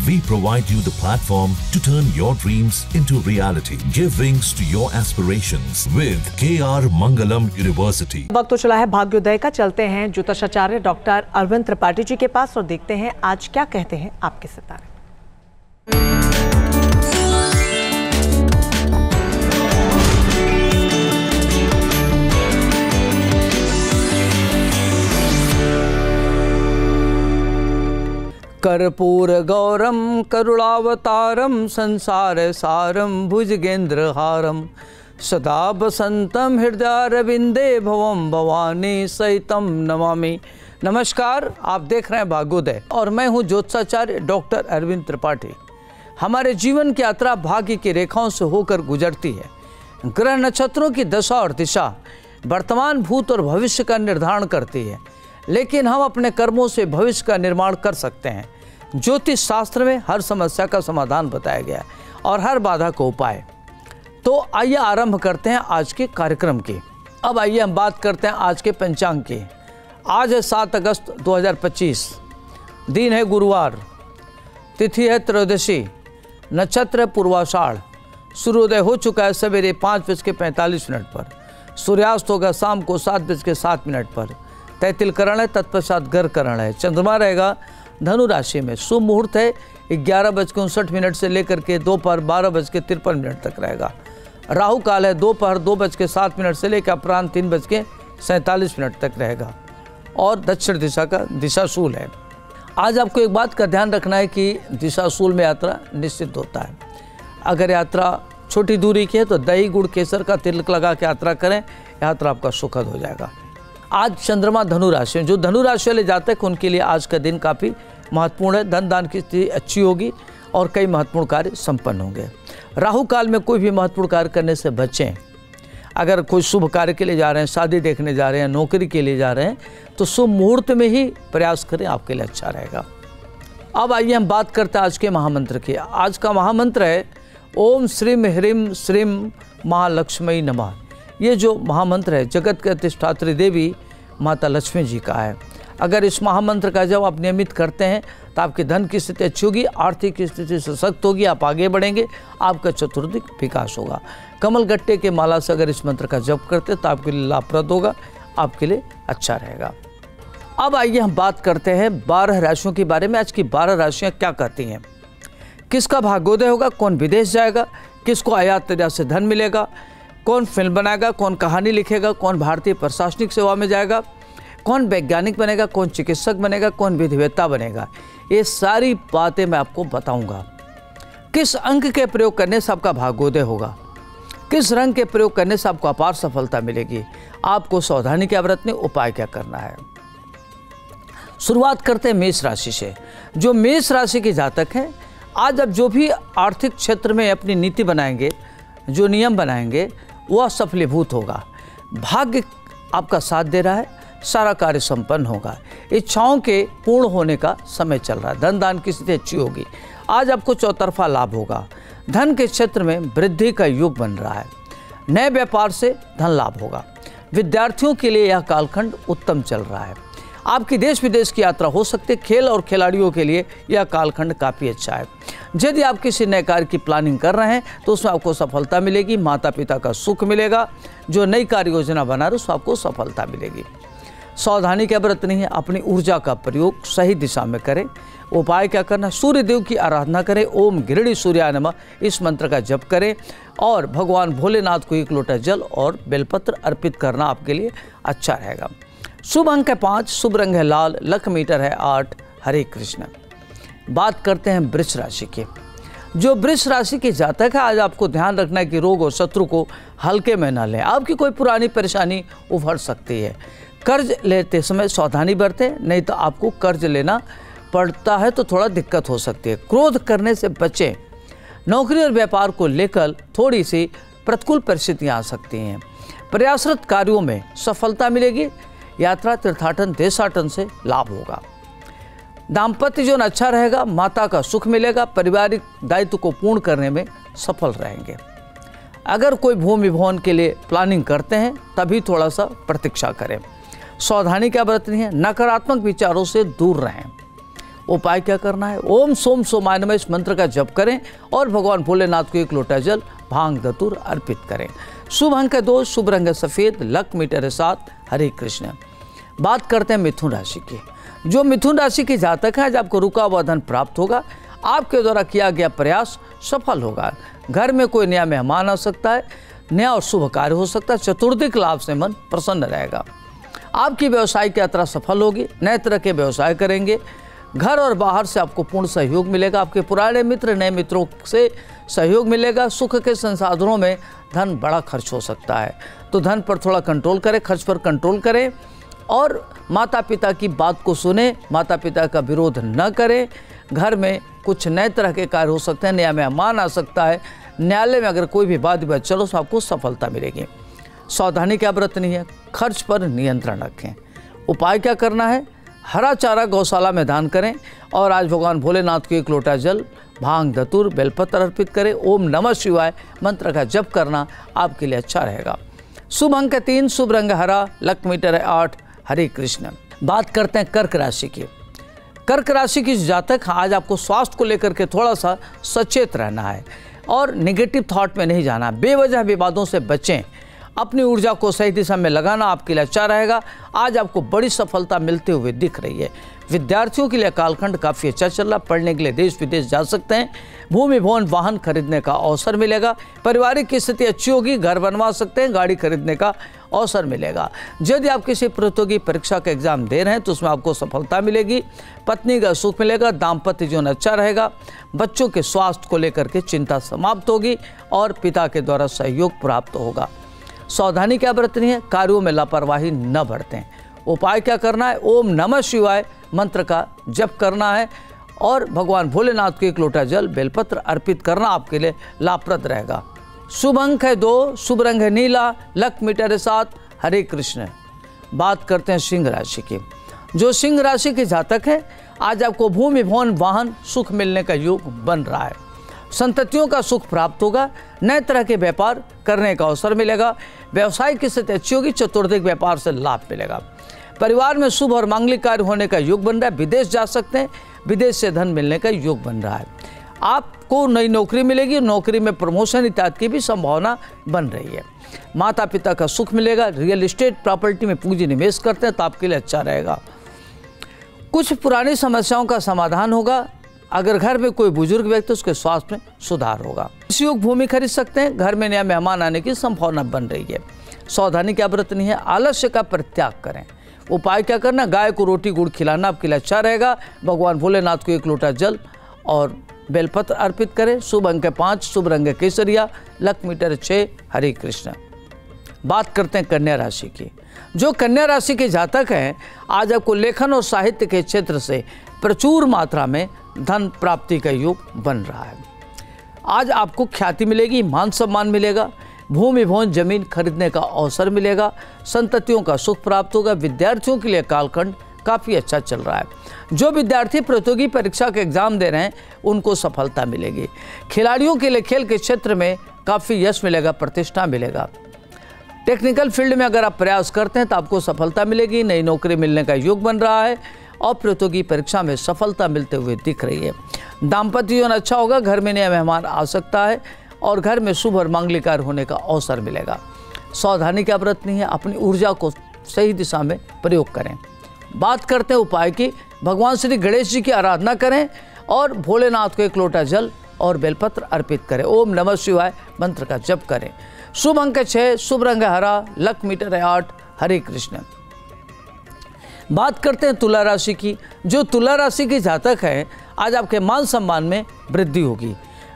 We provide you the platform to turn your dreams into reality. Give wings to your aspirations with KR Mangalam University. वक्त तो चला है भाग्योदय का। चलते हैं ज्योतिषाचार्य डॉक्टर अरविंद त्रिपाठी जी के पास और देखते हैं आज क्या कहते हैं आपके सितारे। कर्पूर गौरम करुणावतारम संसार सारम भुजगेंद्रहारम सदा बसंतम हृदयारविंदे भवम भवानी सहितम नमामि। नमस्कार, आप देख रहे हैं भाग्योदय और मैं हूं ज्योतिषाचार्य डॉक्टर अरविंद त्रिपाठी। हमारे जीवन की यात्रा भाग्य की रेखाओं से होकर गुजरती है। ग्रह नक्षत्रों की दशा और दिशा वर्तमान, भूत और भविष्य का निर्धारण करती है, लेकिन हम अपने कर्मों से भविष्य का निर्माण कर सकते हैं। ज्योतिष शास्त्र में हर समस्या का समाधान बताया गया है और हर बाधा को उपाय। तो आइए आरंभ करते हैं आज के कार्यक्रम की। अब आइए हम बात करते हैं आज के पंचांग की। आज है 7 अगस्त 2025, दिन है गुरुवार, तिथि है त्रयोदशी, नक्षत्र है पूर्वाषाढ़, सूर्योदय हो चुका है सवेरे 5:45 पर, सूर्यास्त होगा शाम को 7:07 पर, तैतिलकरण है, तत्पश्चात गर्भकरण है। चंद्रमा रहेगा धनु राशि में। शुभ मुहूर्त है 11:59 से लेकर के दोपहर 12:53 तक रहेगा। राहु काल है दोपहर 2:07 से लेकर अपराह्न 3:47 तक रहेगा और दक्षिण दिशा का दिशाशूल है। आज आपको एक बात का ध्यान रखना है कि दिशाशूल में यात्रा निश्चित होता है। अगर यात्रा छोटी दूरी की है तो दही गुड़ केसर का तिलक लगा के यात्रा करें, यात्रा आपका सुखद हो जाएगा। आज चंद्रमा धनु राशि में, जो धनु राशि वाले जातक उनके लिए आज का दिन काफ़ी महत्वपूर्ण है। धन दान की स्थिति अच्छी होगी और कई महत्वपूर्ण कार्य संपन्न होंगे। राहु काल में कोई भी महत्वपूर्ण कार्य करने से बचें। अगर कोई शुभ कार्य के लिए जा रहे हैं, शादी देखने जा रहे हैं, नौकरी के लिए जा रहे हैं, तो शुभ मुहूर्त में ही प्रयास करें, आपके लिए अच्छा रहेगा। अब आइए हम बात करते हैं आज के महामंत्र की। आज का महामंत्र है ओम श्रीम ह्रीम श्रीम महालक्ष्मी नमः। ये जो महामंत्र है जगत के अधिष्ठात्री देवी माता लक्ष्मी जी का है। अगर इस महामंत्र का जब आप नियमित करते हैं तो आपकी धन की स्थिति अच्छी होगी, आर्थिक स्थिति सशक्त होगी, आप आगे बढ़ेंगे, आपका चतुर्दिक विकास होगा। कमल गट्टे के माला से अगर इस मंत्र का जप करते तो आपके लिए लाभप्रद होगा, आपके लिए अच्छा रहेगा। अब आइए हम बात करते हैं 12 राशियों के बारे में। आज की 12 राशियाँ क्या कहती हैं, किसका भाग्योदय होगा, कौन विदेश जाएगा, किसको आयात निर्यात से धन मिलेगा, कौन फिल्म बनाएगा, कौन कहानी लिखेगा, कौन भारतीय प्रशासनिक सेवा में जाएगा, कौन वैज्ञानिक बनेगा, कौन चिकित्सक बनेगा, कौन विधिवेत्ता बनेगा। ये सारी बातें मैं आपको बताऊंगा। किस अंक के प्रयोग करने से आपका भाग्योदय होगा, किस रंग के प्रयोग करने से आपको अपार सफलता मिलेगी, आपको सावधानी क्या बरतनी, उपाय क्या करना है। शुरुआत करते हैं मेष राशि से। जो मेष राशि के जातक हैं, आज अब जो भी आर्थिक क्षेत्र में अपनी नीति बनाएंगे, जो नियम बनाएंगे, वह सफलीभूत होगा। भाग्य आपका साथ दे रहा है, सारा कार्य संपन्न होगा। इच्छाओं के पूर्ण होने का समय चल रहा है। धन दान की स्थिति अच्छी होगी। आज आपको चौतरफा लाभ होगा। धन के क्षेत्र में वृद्धि का युग बन रहा है। नए व्यापार से धन लाभ होगा। विद्यार्थियों के लिए यह कालखंड उत्तम चल रहा है। आपकी देश विदेश की यात्रा हो सकती है। खेल और खिलाड़ियों के लिए यह कालखंड काफ़ी अच्छा है। यदि आप किसी नए कार्य की प्लानिंग कर रहे हैं तो उसमें आपको सफलता मिलेगी। माता पिता का सुख मिलेगा। जो नई कार्य योजना बना रहे उसमें आपको सफलता मिलेगी। सावधानी क्या बरतनी है, अपनी ऊर्जा का प्रयोग सही दिशा में करें। उपाय क्या करना, सूर्य देव की आराधना करें। ओम गृहणी सूर्याय नमः इस मंत्र का जप करें और भगवान भोलेनाथ को 1 लोटा जल और बेलपत्र अर्पित करना आपके लिए अच्छा रहेगा। शुभ अंक है 5, शुभ रंग है लाल, लक मीटर है 8। हरे कृष्ण। बात करते हैं वृष राशि की। जो वृष राशि के जातक है, आज आपको ध्यान रखना है कि रोग और शत्रु को हल्के में न लें। आपकी कोई पुरानी परेशानी उभर सकती है। कर्ज लेते समय सावधानी बरतें, नहीं तो आपको कर्ज लेना पड़ता है तो थोड़ा दिक्कत हो सकती है। क्रोध करने से बचें। नौकरी और व्यापार को लेकर थोड़ी सी प्रतिकूल परिस्थितियाँ आ सकती हैं। प्रयासरत कार्यों में सफलता मिलेगी। यात्रा तीर्थाटन देशाटन से लाभ होगा। दाम्पत्य जीवन अच्छा रहेगा। माता का सुख मिलेगा। पारिवारिक दायित्व को पूर्ण करने में सफल रहेंगे। अगर कोई भूमि भवन के लिए प्लानिंग करते हैं तभी थोड़ा सा प्रतीक्षा करें। सावधानी क्या बरतनी है, नकारात्मक विचारों से दूर रहें। उपाय क्या करना है, ओम सोम सोमाय नमः इस मंत्र का जप करें और भगवान भोलेनाथ को 1 लोटा जल भांग धतूर अर्पित करें। शुभ अंक है 2, शुभ रंग है सफ़ेद, लक मीटर है 7। हरे कृष्ण। बात करते हैं मिथुन राशि की। जो मिथुन राशि के जातक हैं, आज आपको रुका हुआ धन प्राप्त होगा। आपके द्वारा किया गया प्रयास सफल होगा। घर में कोई नया मेहमान आ सकता है, नया और शुभ कार्य हो सकता है। चतुर्दिक लाभ से मन प्रसन्न रहेगा। आपकी व्यवसायिक यात्रा सफल होगी, नए तरह के व्यवसाय करेंगे। घर और बाहर से आपको पूर्ण सहयोग मिलेगा। आपके पुराने मित्र, नए मित्रों से सहयोग मिलेगा। सुख के संसाधनों में धन बड़ा खर्च हो सकता है, तो धन पर थोड़ा कंट्रोल करें, खर्च पर कंट्रोल करें और माता पिता की बात को सुने, माता पिता का विरोध न करें। घर में कुछ नए तरह के कार्य हो सकते हैं, नया मेहमान आ सकता है। न्यायालय में अगर कोई भी वाद विवाद चलो तो आपको सफलता मिलेगी। सावधानी क्या बरतनी है, खर्च पर नियंत्रण रखें। उपाय क्या करना है, हरा चारा गौशाला में दान करें और आज भगवान भोलेनाथ को 1 लोटा जल भांग धतूर बेलपत्र अर्पित करें। ओम नमः शिवाय मंत्र का जप करना आपके लिए अच्छा रहेगा। शुभ अंक 3, शुभ रंग हरा, लक मीटर है 8। हरे कृष्ण। बात करते हैं कर्क राशि की। कर्क राशि की जातक, आज आपको स्वास्थ्य को लेकर के थोड़ा सा सचेत रहना है और नेगेटिव थॉट में नहीं जाना। बेवजह विवादों से बचें। अपनी ऊर्जा को सही दिशा में लगाना आपके लिए अच्छा रहेगा। आज आपको बड़ी सफलता मिलते हुए दिख रही है। विद्यार्थियों के लिए कालखंड काफ़ी अच्छा चल रहा। पढ़ने के लिए देश विदेश जा सकते हैं। भूमि भवन वाहन खरीदने का अवसर मिलेगा। पारिवारिक की स्थिति अच्छी होगी, घर बनवा सकते हैं, गाड़ी खरीदने का अवसर मिलेगा। यदि आप किसी प्रतियोगी परीक्षा का एग्जाम दे रहे हैं तो उसमें आपको सफलता मिलेगी। पत्नी का सुख मिलेगा। दाम्पत्य जीवन अच्छा रहेगा। बच्चों के स्वास्थ्य को लेकर के चिंता समाप्त होगी और पिता के द्वारा सहयोग प्राप्त होगा। सावधानी क्या बरतनी है, कार्यों में लापरवाही न बरतें। उपाय क्या करना है, ओम नमः शिवाय मंत्र का जप करना है और भगवान भोलेनाथ को 1 लोटा जल बेलपत्र अर्पित करना आपके लिए लाभप्रद रहेगा। शुभ अंक है 2, शुभ रंग है नीला, लक मीटर है 7। हरे कृष्ण। बात करते हैं सिंह राशि की। जो सिंह राशि के जातक हैं, आज आपको भूमि भवन वाहन सुख मिलने का योग बन रहा है। संततियों का सुख प्राप्त होगा। नए तरह के व्यापार करने का अवसर मिलेगा। व्यवसाय की स्थिति अच्छी होगी। चतुर्दिक व्यापार से लाभ मिलेगा। परिवार में शुभ और मांगलिक कार्य होने का योग बन रहा है। विदेश जा सकते हैं, विदेश से धन मिलने का योग बन रहा है। आपको नई नौकरी मिलेगी। नौकरी में प्रमोशन इत्यादि की भी संभावना बन रही है। माता पिता का सुख मिलेगा। रियल एस्टेट प्रॉपर्टी में पूंजी निवेश करते हैं तो आपके लिए अच्छा रहेगा। कुछ पुरानी समस्याओं का समाधान होगा। अगर घर में कोई बुजुर्ग व्यक्ति, उसके स्वास्थ्य में सुधार होगा। कृषि योग्य भूमि खरीद सकते हैं। घर में नया मेहमान आने की संभावना बन रही है। सावधानी क्या बरतनी है, आलस्य का परित्याग करें। उपाय क्या करना, गाय को रोटी गुड़ खिलाना आपके लिए अच्छा रहेगा। भगवान भोलेनाथ को 1 लोटा जल और बेलपत्र अर्पित करें। शुभ अंक 5, शुभ रंग केसरिया, लक मीटर 6। हरे कृष्ण। बात करते हैं कन्या राशि की। जो कन्या राशि के जातक हैं, आज आपको लेखन और साहित्य के क्षेत्र से प्रचुर मात्रा में धन प्राप्ति का योग बन रहा है। आज आपको ख्याति मिलेगी, मान सम्मान मिलेगा। भूमि भवन जमीन खरीदने का अवसर मिलेगा। संततियों का सुख प्राप्त होगा। विद्यार्थियों के लिए कालखंड काफ़ी अच्छा चल रहा है। जो विद्यार्थी प्रतियोगी परीक्षा के एग्जाम दे रहे हैं उनको सफलता मिलेगी। खिलाड़ियों के लिए खेल के क्षेत्र में काफ़ी यश मिलेगा, प्रतिष्ठा मिलेगा। टेक्निकल फील्ड में अगर आप प्रयास करते हैं तो आपको सफलता मिलेगी। नई नौकरी मिलने का योग बन रहा है और प्रतियोगी परीक्षा में सफलता मिलते हुए दिख रही है। दाम्पत्य जीवन अच्छा होगा। घर में नया मेहमान आ सकता है और घर में शुभ और मांगलिक कार्य होने का अवसर मिलेगा। सावधानी क्या बरतनी है, अपनी ऊर्जा को सही दिशा में प्रयोग करें। बात करते हैं उपाय की। भगवान श्री गणेश जी की आराधना करें और भोलेनाथ को 1 लोटा जल और बेलपत्र अर्पित करें। ओम नमः शिवाय मंत्र का जप करें। शुभ अंक 6, शुभ रंग हरा, लक मीटर 8। हरे कृष्ण। बात करते हैं तुला राशि की। जो तुला राशि के जातक हैं, आज आपके मान सम्मान में वृद्धि होगी।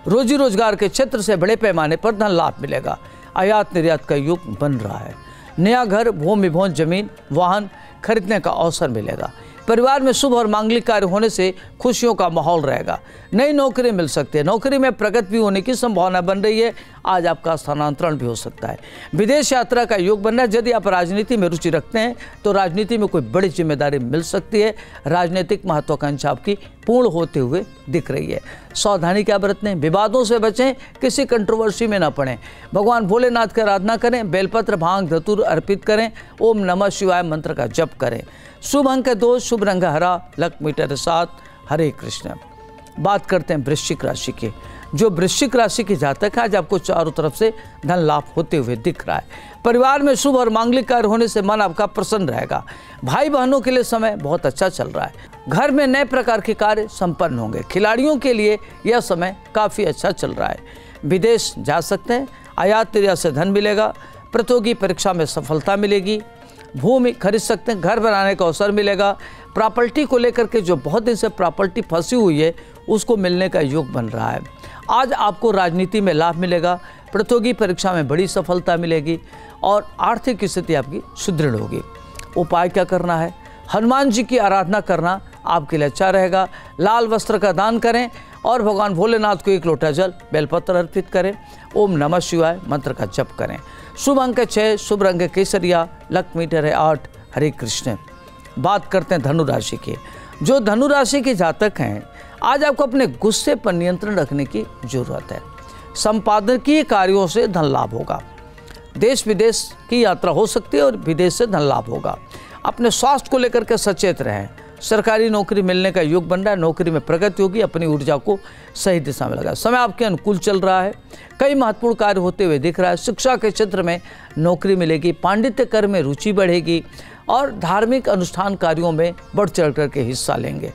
रोजी रोजगार के क्षेत्र से बड़े पैमाने पर धन लाभ मिलेगा। आयात निर्यात का योग बन रहा है। नया घर, भूमि भवन जमीन वाहन खरीदने का अवसर मिलेगा। परिवार में शुभ और मांगलिक कार्य होने से खुशियों का माहौल रहेगा। नई नौकरी मिल सकती है। नौकरी में प्रगति भी होने की संभावना बन रही है। आज आपका स्थानांतरण भी हो सकता है। विदेश यात्रा का योग बनना है। यदि आप राजनीति में रुचि रखते हैं तो राजनीति में कोई बड़ी जिम्मेदारी मिल सकती है। राजनीतिक महत्वाकांक्षा आपकी पूर्ण होते हुए दिख रही है। सावधानी क्या बरतें, विवादों से बचें, किसी कंट्रोवर्सी में न पड़ें। भगवान भोलेनाथ की आराधना करें। बेलपत्र भांग धतूर अर्पित करें। ओम नमः शिवाय मंत्र का जप करें। शुभ अंक 2, शुभ रंग हरा, लक मीटर 7। हरे कृष्ण। बात करते हैं वृश्चिक राशि की। जो वृश्चिक राशि की जातक है, आज आपको चारों तरफ से धन लाभ होते हुए दिख रहा है। परिवार में शुभ और मांगलिक कार्य होने से मन आपका प्रसन्न रहेगा। भाई बहनों के लिए समय बहुत अच्छा चल रहा है। घर में नए प्रकार के कार्य संपन्न होंगे। खिलाड़ियों के लिए यह समय काफ़ी अच्छा चल रहा है। विदेश जा सकते हैं। आयात निर्यात से धन मिलेगा। प्रतियोगी परीक्षा में सफलता मिलेगी। भूमि खरीद सकते हैं। घर बनाने का अवसर मिलेगा। प्रॉपर्टी को लेकर के जो बहुत दिन से प्रॉपर्टी फंसी हुई है, उसको मिलने का योग बन रहा है। आज आपको राजनीति में लाभ मिलेगा। प्रतियोगी परीक्षा में बड़ी सफलता मिलेगी और आर्थिक स्थिति आपकी सुदृढ़ होगी। उपाय क्या करना है? हनुमान जी की आराधना करना आपके लिए अच्छा रहेगा। लाल वस्त्र का दान करें और भगवान भोलेनाथ को 1 लोटा जल बेलपत्र अर्पित करें। ओम नमः शिवाय मंत्र का जप करें। शुभ अंक 6, शुभ रंग केसरिया, लक मीटर है 8। हरे कृष्ण। बात करते हैं धनु राशि की। जो धनु राशि के जातक हैं, आज आपको अपने गुस्से पर नियंत्रण रखने की जरूरत है। संपादकीय कार्यों से धन लाभ होगा। देश विदेश की यात्रा हो सकती है और विदेश से धन लाभ होगा। अपने स्वास्थ्य को लेकर के सचेत रहें। सरकारी नौकरी मिलने का योग बन रहा है। नौकरी में प्रगति होगी। अपनी ऊर्जा को सही दिशा में लगा। समय आपके अनुकूल चल रहा है। कई महत्वपूर्ण कार्य होते हुए दिख रहा है। शिक्षा के क्षेत्र में नौकरी मिलेगी। पांडित्य कर्म में रुचि बढ़ेगी और धार्मिक अनुष्ठान कार्यों में बढ़ चढ़ करके हिस्सा लेंगे।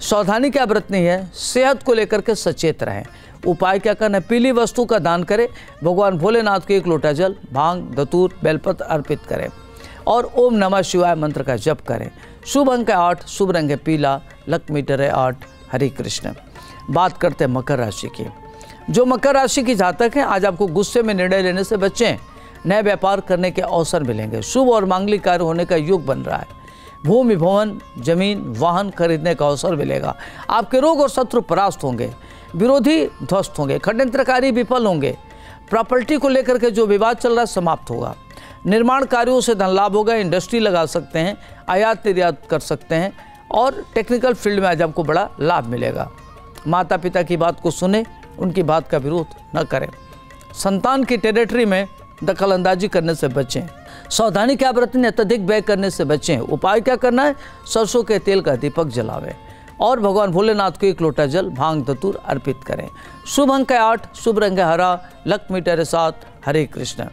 सावधानी क्या बरतनी है? सेहत को लेकर के सचेत रहें। उपाय क्या करना है? पीली वस्तु का दान करें। भगवान भोलेनाथ को 1 लोटा जल, भांग, धतूर, बेलपत्र अर्पित करें और ओम नमः शिवाय मंत्र का जप करें। शुभ अंक है 8, शुभ रंग है पीला, लक मीटर है 8। हरे कृष्ण। बात करते हैं मकर राशि की। जो मकर राशि की जातक हैं, आज आपको गुस्से में निर्णय लेने से बचें। नए व्यापार करने के अवसर मिलेंगे। शुभ और मांगलिक कार्य होने का योग बन रहा है। भूमि, भवन, जमीन, वाहन खरीदने का अवसर मिलेगा। आपके रोग और शत्रु परास्त होंगे। विरोधी ध्वस्त होंगे। षड्यंत्रकारी विफल होंगे। प्रॉपर्टी को लेकर के जो विवाद चल रहा है समाप्त होगा। निर्माण कार्यों से धन लाभ होगा। इंडस्ट्री लगा सकते हैं। आयात निर्यात कर सकते हैं और टेक्निकल फील्ड में आज आपको बड़ा लाभ मिलेगा। माता पिता की बात को सुने, उनकी बात का विरोध न करें। संतान की टेरिटरी में दखल अंदाजी करने से बचें। सावधानी क्या बरतनी? अत्यधिक व्यय करने से बचें। उपाय क्या करना है? सरसों के तेल का दीपक जलावें और भगवान भोलेनाथ को 1 लोटा जल, भांग, धतूर अर्पित करें। शुभ अंक है 8, शुभ रंग है हरा, लक मीटर है 7। हरे कृष्ण।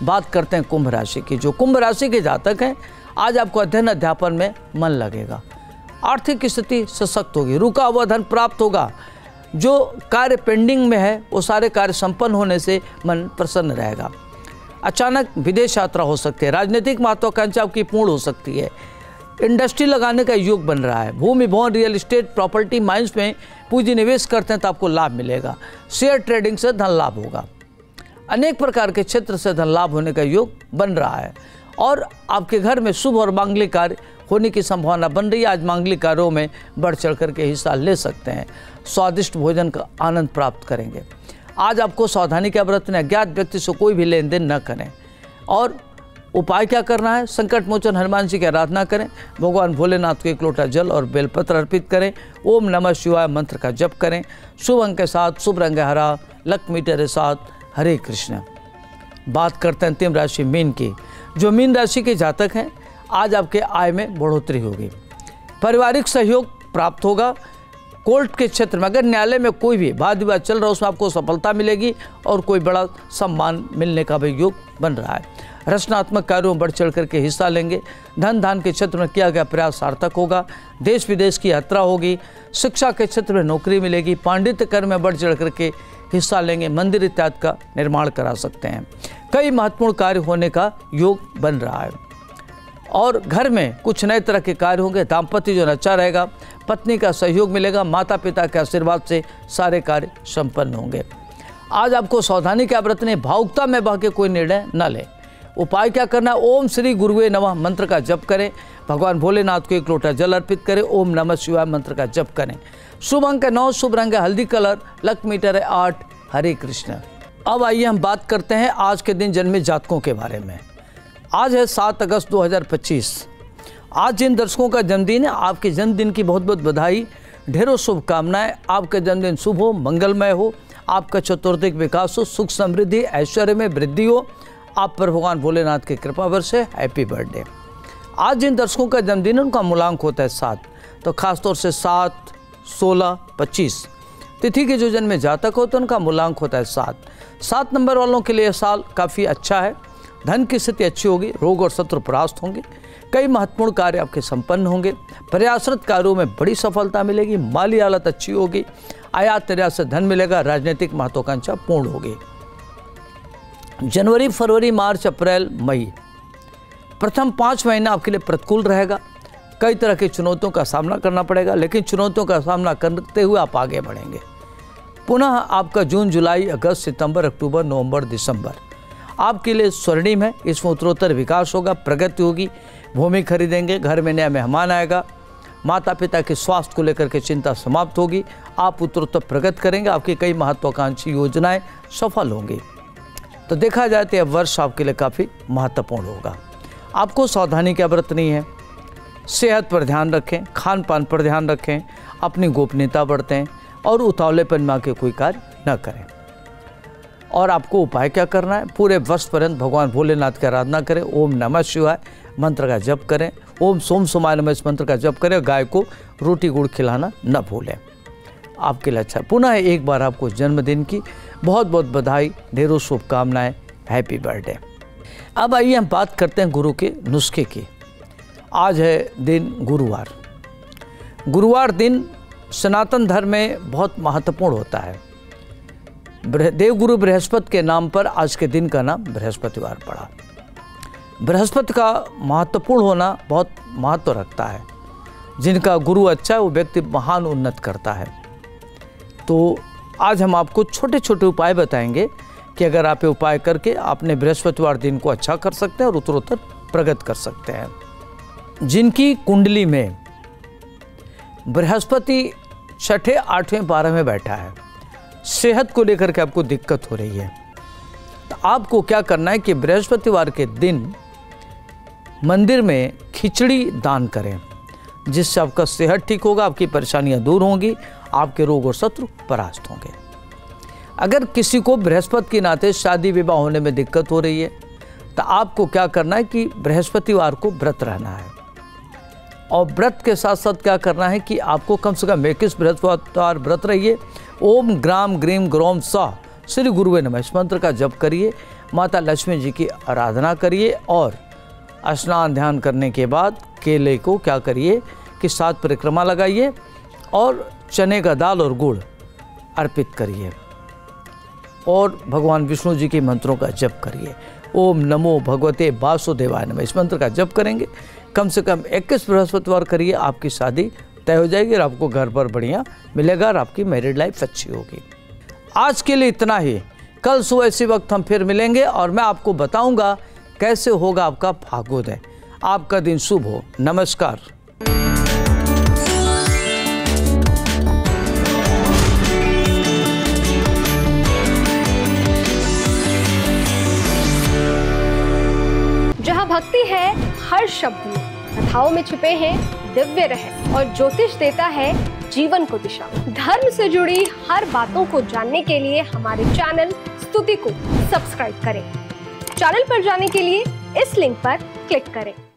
बात करते हैं कुंभ राशि की। जो कुंभ राशि के जातक हैं, आज आपको अध्ययन अध्यापन में मन लगेगा। आर्थिक स्थिति सशक्त होगी। रुका हुआ धन प्राप्त होगा। जो कार्य पेंडिंग में है, वो सारे कार्य संपन्न होने से मन प्रसन्न रहेगा। अचानक विदेश यात्रा हो सकती है। राजनीतिक महत्वाकांक्षा आपकी पूर्ण हो सकती है। इंडस्ट्री लगाने का योग बन रहा है। भूमि, भवन, रियल एस्टेट, प्रॉपर्टी, माइंस में पूंजी निवेश करते हैं तो आपको लाभ मिलेगा। शेयर ट्रेडिंग से धन लाभ होगा। अनेक प्रकार के क्षेत्र से धन लाभ होने का योग बन रहा है और आपके घर में शुभ और मांगलिक कार्य होने की संभावना बन रही है। आज मांगलिक कार्यों में बढ़ चढ़ करके हिस्सा ले सकते हैं। स्वादिष्ट भोजन का आनंद प्राप्त करेंगे। आज आपको सावधानी क्या बरतनी है? अज्ञात व्यक्ति से कोई भी लेन देन न करें। और उपाय क्या करना है? संकट मोचन हनुमान जी की आराधना करें। भगवान भोलेनाथ को 1 लोटा जल और बेलपत्र अर्पित करें। ओम नमः शिवाय मंत्र का जप करें। शुभ अंक है 7, शुभ रंग है हरा, लक मीटर है 7। हरे कृष्ण। बात करते हैं अंतिम राशि मीन की। जो मीन राशि के जातक हैं, आज आपके आय में बढ़ोतरी होगी। पारिवारिक सहयोग प्राप्त होगा। कोर्ट के क्षेत्र में अगर न्यायालय में कोई भी वाद विवाद चल रहा है, उसमें आपको सफलता मिलेगी और कोई बड़ा सम्मान मिलने का भी योग बन रहा है। रचनात्मक कार्यों में बढ़ चढ़ करके हिस्सा लेंगे। धन दान के क्षेत्र में किया गया प्रयास सार्थक होगा। देश विदेश की यात्रा होगी। शिक्षा के क्षेत्र में नौकरी मिलेगी। पांडित्य कर्म में बढ़ चढ़ करके हिस्सा लेंगे। मंदिर इत्यादि का निर्माण करा सकते हैं। कई महत्वपूर्ण कार्य होने का योग बन रहा है और घर में कुछ नए तरह के कार्य होंगे। दाम्पत्य जो अच्छा रहेगा। पत्नी का सहयोग मिलेगा। माता पिता के आशीर्वाद से सारे कार्य संपन्न होंगे। आज आपको सावधानी क्या बरतनी है? भावुकता में बह के कोई निर्णय न ले। उपाय क्या करना है? ओम श्री गुरुवे नमः मंत्र का जप करें। भगवान भोलेनाथ को 1 लोटा जल अर्पित करें। ओम नमः शिवाय मंत्र का जप करें। शुभ अंक है 9, शुभ रंग है हल्दी कलर, लक मीटर है 8। हरे कृष्ण। अब आइए हम बात करते हैं आज के दिन जन्मे जातकों के बारे में। आज है 7 अगस्त 2025। आज जिन दर्शकों का जन्मदिन है, आपके जन्मदिन की बहुत बहुत बधाई, ढेरों शुभकामनाएं। आपका जन्मदिन शुभ हो, मंगलमय हो। आपका चतुर्दिक विकास हो, सुख समृद्धि ऐश्वर्य में वृद्धि हो। आप पर भगवान भोलेनाथ की कृपा वर्षे। Happy birthday. आज जिन दर्शकों का जन्मदिन है, उनका मूलांक होता है 7 तो खासतौर से 7, 16, 25 तिथि के जो जन्म में जातक होते हैं उनका मूलांक होता है 7 नंबर वालों के लिए साल काफ़ी अच्छा है। धन की स्थिति अच्छी होगी, रोग और शत्रु परास्त होंगे, कई महत्वपूर्ण कार्य आपके संपन्न होंगे, प्रयासरत कार्यों में बड़ी सफलता मिलेगी, माली हालत अच्छी होगी, आयात निर्यात से धन मिलेगा, राजनीतिक महत्वाकांक्षा पूर्ण होगी। जनवरी, फरवरी, मार्च, अप्रैल, मई प्रथम 5 महीना आपके लिए प्रतिकूल रहेगा। कई तरह की चुनौतियों का सामना करना पड़ेगा, लेकिन चुनौतियों का सामना करते हुए आप आगे बढ़ेंगे। पुनः आपका जून, जुलाई, अगस्त, सितंबर, अक्टूबर, नवंबर, दिसंबर आपके लिए स्वर्णिम है। इसमें उत्तरोत्तर विकास होगा, प्रगति होगी, भूमि खरीदेंगे, घर में नया मेहमान आएगा, माता पिता के स्वास्थ्य को लेकर के चिंता समाप्त होगी, आप उत्तरोत्तर प्रगति करेंगे, आपकी कई महत्वाकांक्षी योजनाएं सफल होंगी। तो देखा जाए तो यह वर्ष आपके लिए काफ़ी महत्वपूर्ण होगा। आपको सावधानी क्या बरतनी है, सेहत पर ध्यान रखें, खान पान पर ध्यान रखें, अपनी गोपनीयता बरतें और उतावलेपन में आके कोई कार्य न करें। और आपको उपाय क्या करना है, पूरे वर्ष पर्यंत भगवान भोलेनाथ की आराधना करें, ओम नमः शिवाय मंत्र का जप करें, ओम सोम सोमाय नमः इस मंत्र का जप करें, गाय को रोटी गुड़ खिलाना न भूलें, आपके लिए अच्छा। पुनः एक बार आपको जन्मदिन की बहुत बहुत बधाई, ढेरों शुभकामनाएं, हैप्पी बर्थडे। अब आइए हम बात करते हैं गुरु के नुस्खे की। आज है दिन गुरुवार। गुरुवार दिन सनातन धर्म में बहुत महत्वपूर्ण होता है। देवगुरु बृहस्पति के नाम पर आज के दिन का नाम बृहस्पतिवार पड़ा। बृहस्पति का महत्वपूर्ण होना बहुत महत्व रखता है। जिनका गुरु अच्छा है वो व्यक्ति महान उन्नत करता है। तो आज हम आपको छोटे छोटे उपाय बताएंगे कि अगर आप ये उपाय करके अपने बृहस्पतिवार दिन को अच्छा कर सकते हैं और उत्तरोत्तर प्रगति कर सकते हैं। जिनकी कुंडली में बृहस्पति 6ठे, 8वें, 12वें बैठा है, सेहत को लेकर के आपको दिक्कत हो रही है, तो आपको क्या करना है कि बृहस्पतिवार के दिन मंदिर में खिचड़ी दान करें, जिससे आपका सेहत ठीक होगा, आपकी परेशानियां दूर होंगी, आपके रोग और शत्रु परास्त होंगे। अगर किसी को बृहस्पति के नाते शादी विवाह होने में दिक्कत हो रही है तो आपको क्या करना है कि बृहस्पतिवार को व्रत रहना है। और व्रत के साथ साथ क्या करना है कि आपको कम से कम 21 बृहस्पतिवार व्रत रहिए। ओम ग्राम ग्रीम ग्रोम सा श्री गुरुवे नमः इस मंत्र का जप करिए, माता लक्ष्मी जी की आराधना करिए और स्नान ध्यान करने के बाद केले को क्या करिए कि 7 परिक्रमा लगाइए और चने का दाल और गुड़ अर्पित करिए और भगवान विष्णु जी के मंत्रों का जप करिए। ओम नमो भगवते वासुदेवाय नमः इस मंत्र का जप करेंगे, कम से कम 21 बृहस्पतिवार करिए, आपकी शादी तय हो जाएगी और आपको घर पर बढ़िया मिलेगा और आपकी मैरिड लाइफ अच्छी होगी। आज के लिए इतना ही। कल सुबह इसी वक्त हम फिर मिलेंगे और मैं आपको बताऊंगा कैसे होगा आपका भाग्योदय। आपका दिन शुभ हो। नमस्कार। जहाँ भक्ति है हर शब्द में, कथाओं में छुपे हैं दिव्य रहस्य और ज्योतिष देता है जीवन को दिशा। धर्म से जुड़ी हर बातों को जानने के लिए हमारे चैनल स्तुति को सब्सक्राइब करें। चैनल पर जाने के लिए इस लिंक पर क्लिक करें।